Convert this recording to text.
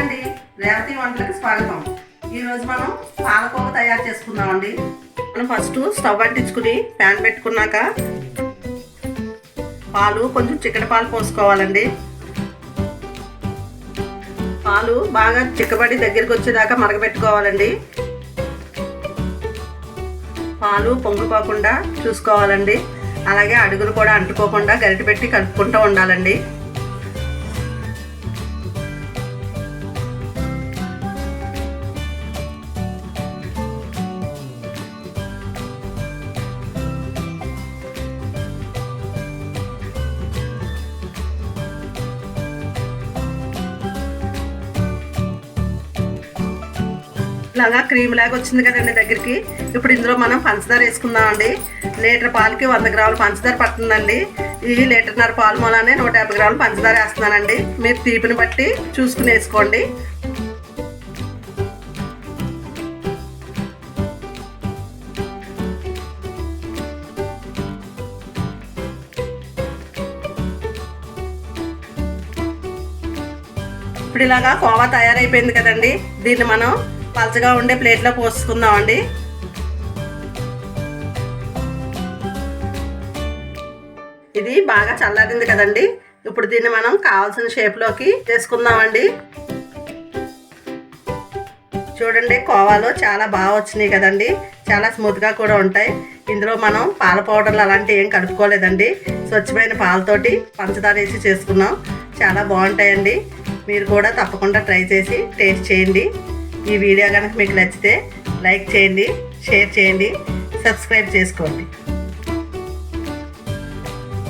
అండి, రేవతి వంటలకు స్వాగతం. ఈరోజు మనం పాలకోవ తయారు చేసుకుందామండి. మనం ఫస్ట్ స్టవ్ అంటించుకుని ప్యాన్ పెట్టుకున్నాక పాలు కొంచెం చిక్కటి పాలు పోసుకోవాలండి. పాలు బాగా చిక్కబడి దగ్గరికి వచ్చేదాకా మరగబెట్టుకోవాలండి. పాలు పొంగిపోకుండా చూసుకోవాలండి. అలాగే అడుగులు కూడా అంటుకోకుండా గరిటె పెట్టి కలుపుకుంటూ ఉండాలండి. ఇలాగా క్రీమ్ లాగా వచ్చింది కదండి దగ్గరికి. ఇప్పుడు ఇందులో మనం పంచదార వేసుకుందామండి. లీటర్ పాలకి 100 గ్రాములు పంచదార పడుతుందండి. ఈ లీటర్న్నర పాలు మూలానే 150 గ్రాములు పంచదార వేస్తున్నానండి. మీరు తీపిని బట్టి చూసుకుని వేసుకోండి. ఇప్పుడు ఇలాగా కోవా తయారైపోయింది కదండి. దీన్ని మనం పలచగా ఉండే ప్లేట్లో పోసుకుందామండి. ఇది బాగా చల్లారింది కదండి. ఇప్పుడు దీన్ని మనం కావాల్సిన షేప్లోకి చేసుకుందామండి. చూడండి, కోవాలో చాలా బాగా వచ్చినాయి కదండి. చాలా స్మూత్గా కూడా ఉంటాయి. ఇందులో మనం పాల పౌడర్లు అలాంటివి ఏం కలుపుకోలేదండి. స్వచ్ఛమైన పాలతోటి పంచదార వేసి చేసుకున్నాం. చాలా బాగుంటాయండి. మీరు కూడా తప్పకుండా ట్రై చేసి టేస్ట్ చేయండి. ఈ వీడియో కనుక మీకు నచ్చితే లైక్ చేయండి, షేర్ చేయండి, సబ్స్క్రైబ్ చేసుకోండి.